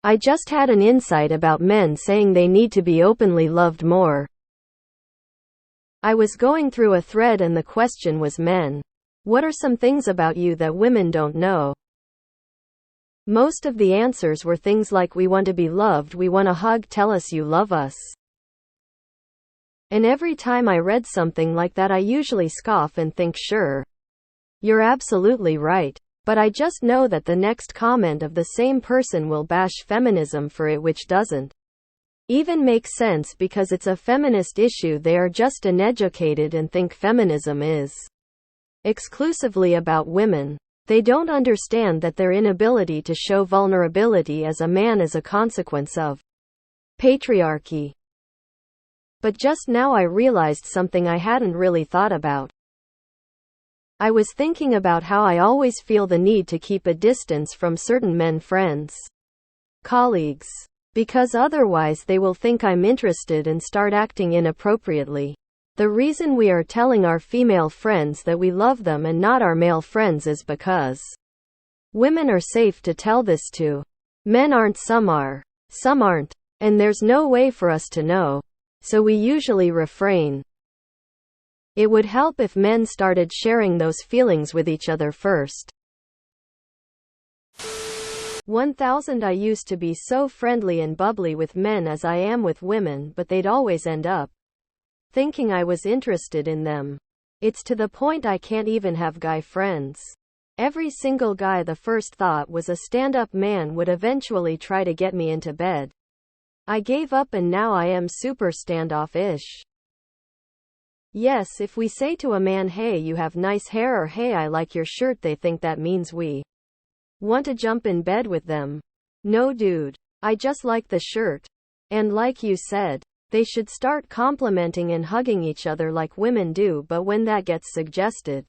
I just had an insight about men saying they need to be openly loved more. I was going through a thread and the question was men. What are some things about you that women don't know? Most of the answers were things like we want to be loved, we want a hug, tell us you love us. And every time I read something like that I usually scoff and think, sure, you're absolutely right. But I just know that the next comment of the same person will bash feminism for it, which doesn't even make sense because it's a feminist issue. They are just uneducated and think feminism is exclusively about women. They don't understand that their inability to show vulnerability as a man is a consequence of patriarchy. But just now I realized something I hadn't really thought about. I was thinking about how I always feel the need to keep a distance from certain men friends, colleagues, because otherwise they will think I'm interested and start acting inappropriately. The reason we are telling our female friends that we love them and not our male friends is because women are safe to tell this to. Men aren't, some are, some aren't, and there's no way for us to know, so we usually refrain. It would help if men started sharing those feelings with each other first. 1000 I used to be so friendly and bubbly with men as I am with women, but they'd always end up thinking I was interested in them. It's to the point I can't even have guy friends. Every single guy, the first thought was a stand-up man would eventually try to get me into bed. I gave up and now I am super standoffish. Yes, if we say to a man, hey, you have nice hair, or hey, I like your shirt, they think that means we want to jump in bed with them. No dude. I just like the shirt. And like you said, they should start complimenting and hugging each other like women do, but when that gets suggested,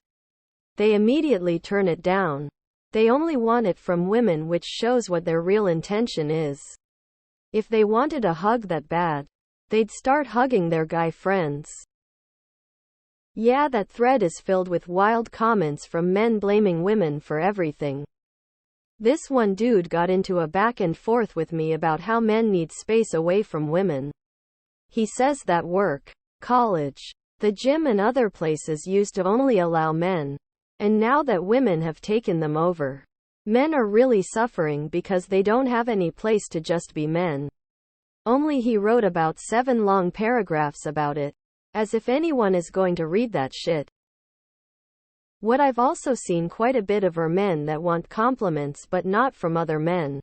they immediately turn it down. They only want it from women, which shows what their real intention is. If they wanted a hug that bad, they'd start hugging their guy friends. Yeah, that thread is filled with wild comments from men blaming women for everything. This one dude got into a back and forth with me about how men need space away from women. He says that work, college, the gym and other places used to only allow men, and now that women have taken them over, men are really suffering because they don't have any place to just be men. Only he wrote about 7 long paragraphs about it. As if anyone is going to read that shit. What I've also seen quite a bit of are men that want compliments but not from other men.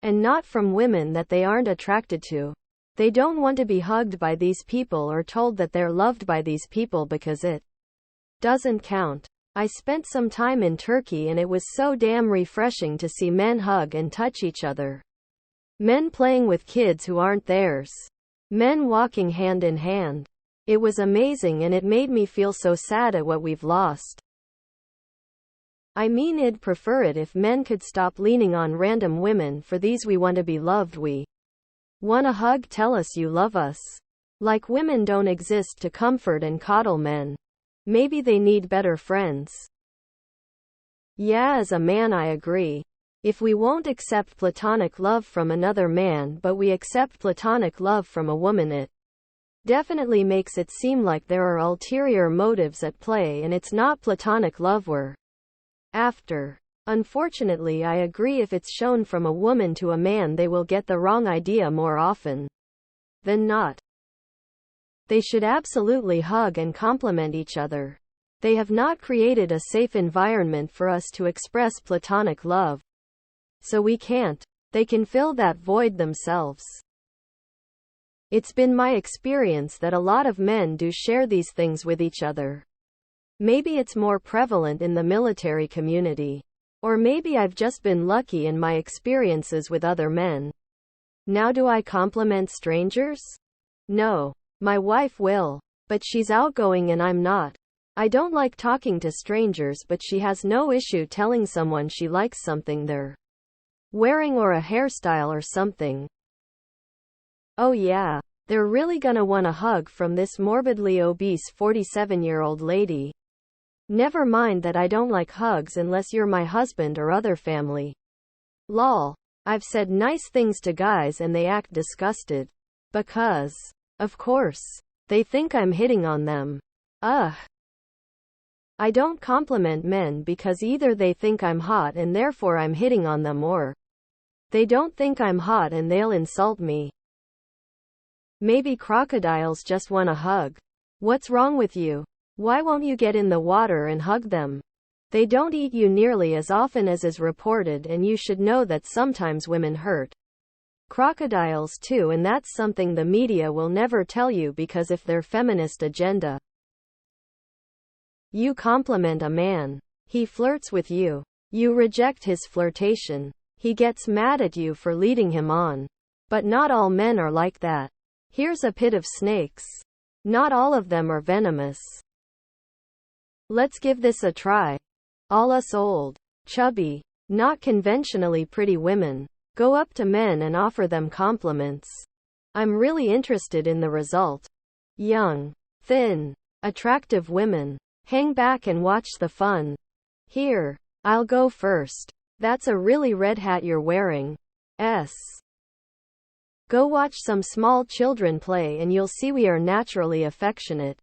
And not from women that they aren't attracted to. They don't want to be hugged by these people or told that they're loved by these people because it doesn't count. I spent some time in Turkey and it was so damn refreshing to see men hug and touch each other. Men playing with kids who aren't theirs. Men walking hand in hand. It was amazing and it made me feel so sad at what we've lost. I mean, I'd prefer it if men could stop leaning on random women for these we want to be loved, we want a hug, tell us you love us. Like women don't exist to comfort and coddle men. Maybe they need better friends. Yeah, as a man I agree. If we won't accept platonic love from another man but we accept platonic love from a woman, it definitely makes it seem like there are ulterior motives at play and it's not platonic love we're after. Unfortunately, I agree, if it's shown from a woman to a man they will get the wrong idea more often than not. They should absolutely hug and compliment each other. They have not created a safe environment for us to express platonic love. So we can't. They can fill that void themselves. It's been my experience that a lot of men do share these things with each other. Maybe it's more prevalent in the military community. Or maybe I've just been lucky in my experiences with other men. Now, do I compliment strangers? No. My wife will. But she's outgoing and I'm not. I don't like talking to strangers, but she has no issue telling someone she likes something they're wearing or a hairstyle or something. Oh yeah, they're really gonna want a hug from this morbidly obese 47-year-old lady. Never mind that I don't like hugs unless you're my husband or other family. Lol. I've said nice things to guys and they act disgusted. Because, of course, they think I'm hitting on them. Ugh. I don't compliment men because either they think I'm hot and therefore I'm hitting on them, or they don't think I'm hot and they'll insult me. Maybe crocodiles just want a hug. What's wrong with you? Why won't you get in the water and hug them? They don't eat you nearly as often as is reported, and you should know that sometimes women hurt crocodiles too, and that's something the media will never tell you because of their feminist agenda. You compliment a man. He flirts with you. You reject his flirtation. He gets mad at you for leading him on. But not all men are like that. Here's a pit of snakes. Not all of them are venomous. Let's give this a try. All us old, chubby, not conventionally pretty women go up to men and offer them compliments. I'm really interested in the result. Young, thin, attractive women hang back and watch the fun. Here, I'll go first. That's a really red hat you're wearing. Go watch some small children play and you'll see we are naturally affectionate.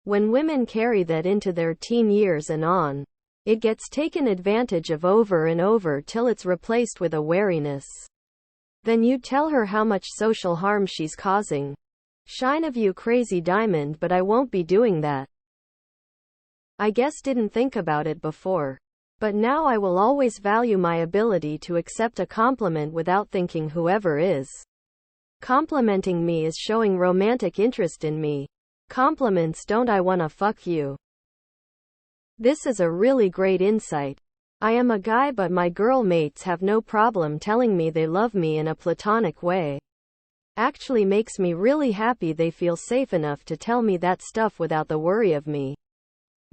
When women carry that into their teen years and on, it gets taken advantage of over and over till it's replaced with a wariness. Then you tell her how much social harm she's causing. Shine of you crazy diamond, but I won't be doing that. I guess didn't think about it before. But now I will always value my ability to accept a compliment without thinking whoever is complimenting me is showing romantic interest in me. Compliments don't I wanna fuck you. This is a really great insight. I am a guy but my girl mates have no problem telling me they love me in a platonic way. Actually makes me really happy they feel safe enough to tell me that stuff without the worry of me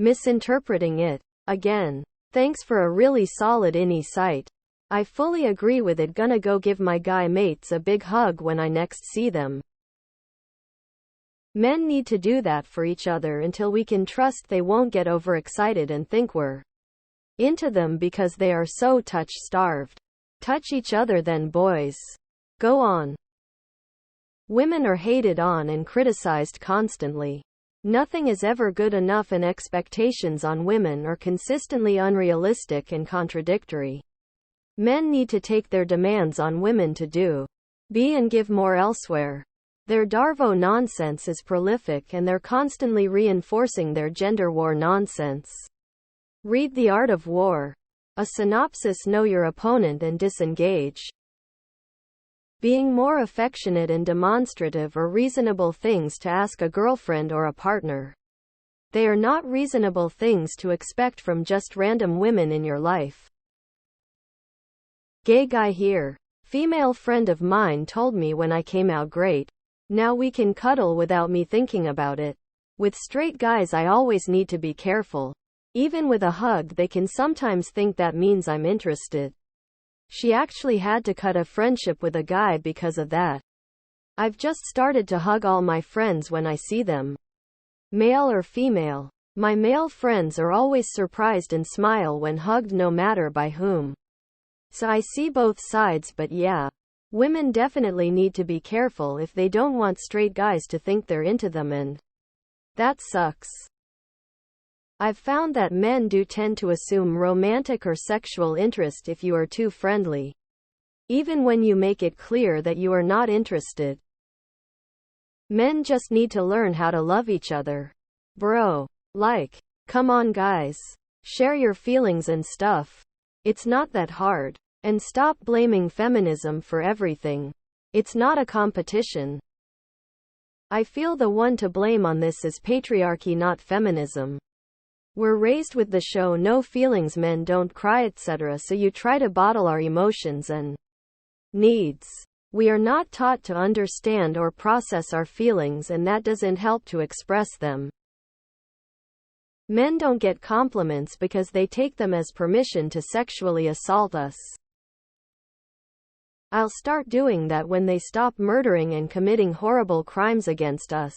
misinterpreting it. Again, thanks for a really solid insight. I fully agree with it. Gonna go give my guy mates a big hug when I next see them. Men need to do that for each other until we can trust they won't get overexcited and think we're into them because they are so touch-starved. Touch each other then, boys. Go on. Women are hated on and criticized constantly. Nothing is ever good enough and expectations on women are consistently unrealistic and contradictory. Men need to take their demands on women to do, be and give more elsewhere. Their Darvo nonsense is prolific and they're constantly reinforcing their gender war nonsense. Read The Art of War. A synopsis: know your opponent and disengage. Being more affectionate and demonstrative are reasonable things to ask a girlfriend or a partner. They are not reasonable things to expect from just random women in your life. Gay guy here. Female friend of mine told me when I came out great. Now we can cuddle without me thinking about it. With straight guys I always need to be careful. Even with a hug they can sometimes think that means I'm interested. She actually had to cut a friendship with a guy because of that. I've just started to hug all my friends when I see them. Male or female. My male friends are always surprised and smile when hugged no matter by whom. So I see both sides, but yeah. Women definitely need to be careful if they don't want straight guys to think they're into them, and that sucks. I've found that men do tend to assume romantic or sexual interest if you are too friendly, even when you make it clear that you are not interested. Men just need to learn how to love each other. Bro. Like, come on guys. Share your feelings and stuff. It's not that hard. And stop blaming feminism for everything. It's not a competition. I feel the one to blame on this is patriarchy, not feminism. We're raised with the show no feelings, men don't cry, etc., so you try to bottle our emotions and needs. We are not taught to understand or process our feelings, and that doesn't help to express them. Men don't get compliments because they take them as permission to sexually assault us. I'll start doing that when they stop murdering and committing horrible crimes against us.